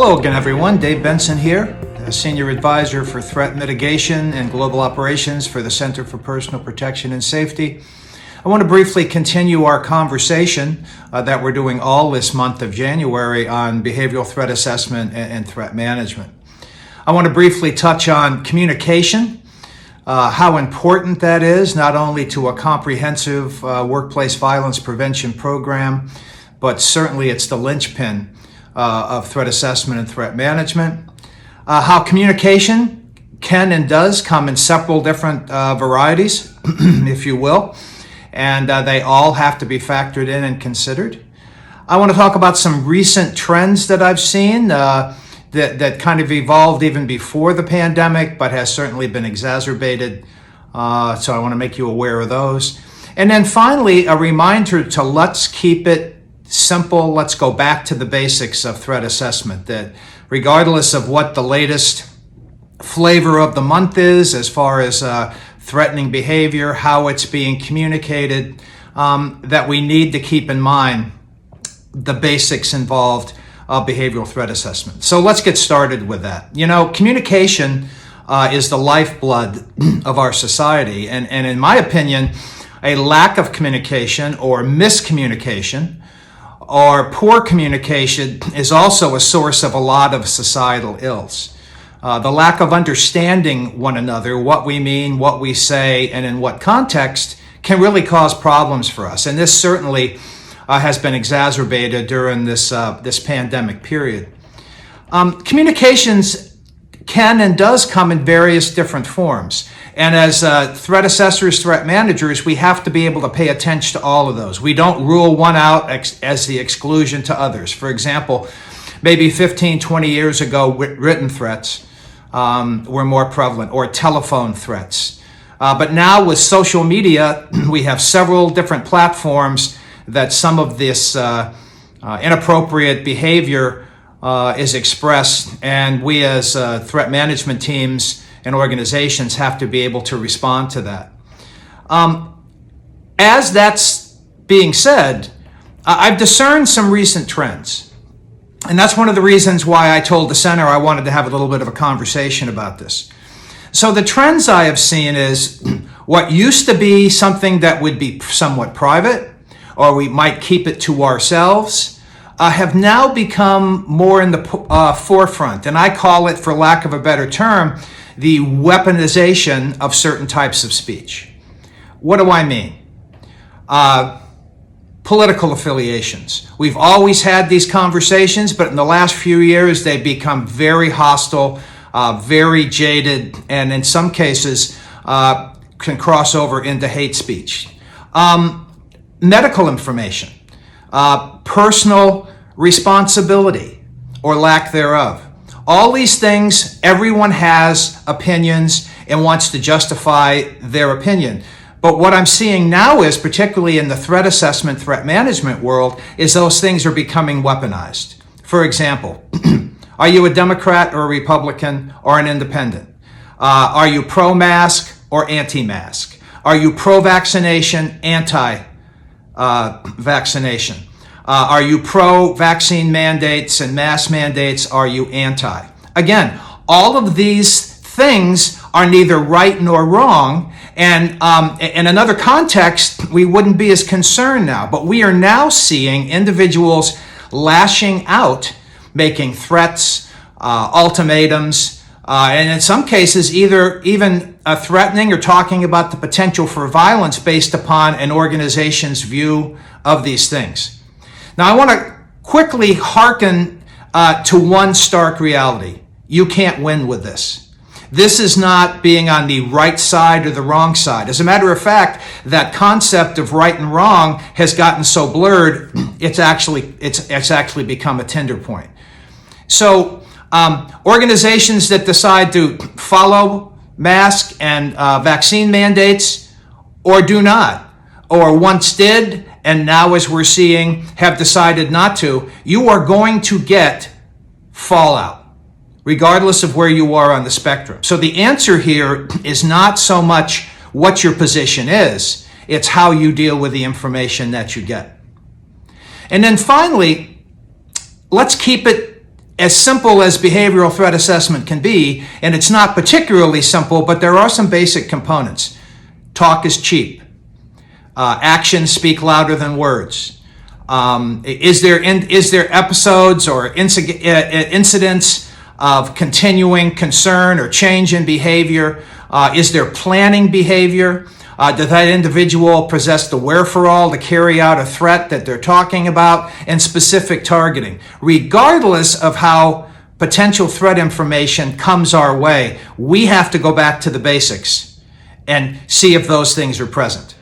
Hello again, everyone. Dave Benson here, Senior Advisor for Threat Mitigation and Global Operations for the Center for Personal Protection and Safety. I want to briefly continue our conversation that we're doing all this month of January on behavioral threat assessment and threat management. I want to briefly touch on communication, how important that is, not only to a comprehensive workplace violence prevention program, but certainly it's the linchpin of threat assessment and threat management. How communication can and does come in several different varieties, if you will, and they all have to be factored in and considered. I want to talk about some recent trends that I've seen that kind of evolved even before the pandemic, but has certainly been exacerbated. So I want to make you aware of those. And then finally, a reminder to let's keep it simple. Let's go back to the basics of threat assessment, that regardless of what the latest flavor of the month is, as far as threatening behavior, how it's being communicated, that we need to keep in mind the basics involved of behavioral threat assessment. So let's get started with that. You know, communication is the lifeblood of our society. And in my opinion, a lack of communication or miscommunication or poor communication is also a source of a lot of societal ills. The lack of understanding one another, what we mean, what we say, and in what context can really cause problems for us. And this certainly has been exacerbated during this pandemic period. Communications can and does come in various different forms. And as threat assessors, threat managers, we have to be able to pay attention to all of those. We don't rule one out as the exclusion to others. For example, maybe 15, 20 years ago, written threats were more prevalent, or telephone threats. But now with social media, we have several different platforms that some of this inappropriate behavior is expressed, and we as threat management teams and organizations have to be able to respond to that. As that's being said, I've discerned some recent trends. And that's one of the reasons why I told the center I wanted to have a little bit of a conversation about this. So the trends I have seen is what used to be something that would be somewhat private, or we might keep it to ourselves, have now become more in the forefront. And I call it, for lack of a better term, the weaponization of certain types of speech. What do I mean? Political affiliations. We've always had these conversations, but in the last few years, they've become very hostile, very jaded, and in some cases can cross over into hate speech. Medical information, personal responsibility or lack thereof. All these things, everyone has opinions and wants to justify their opinion. But what I'm seeing now is, particularly in the threat assessment, threat management world, is those things are becoming weaponized. For example, are you a Democrat or a Republican or an independent? Are you pro-mask or anti-mask? Are you pro-vaccination, anti-vaccination? Are you pro-vaccine mandates and mask mandates? Are you anti? Again, all of these things are neither right nor wrong. And in another context, we wouldn't be as concerned now. But we are now seeing individuals lashing out, making threats, ultimatums, and in some cases even threatening or talking about the potential for violence based upon an organization's view of these things. Now, I want to quickly hearken to one stark reality. You can't win with this. This is not being on the right side or the wrong side. As a matter of fact, that concept of right and wrong has gotten so blurred, it's actually become a tinder point. So organizations that decide to follow mask and vaccine mandates, or do not, or once did, and now, as we're seeing, have decided not to, you are going to get fallout, regardless of where you are on the spectrum. So the answer here is not so much what your position is, it's how you deal with the information that you get. And then finally, let's keep it as simple as behavioral threat assessment can be, and it's not particularly simple, but there are some basic components. Talk is cheap. Actions speak louder than words. Is there episodes or incidents of continuing concern or change in behavior? Is there planning behavior? Does that individual possess the wherewithal to carry out a threat that they're talking about, and specific targeting? Regardless of how potential threat information comes our way, we have to go back to the basics and see if those things are present.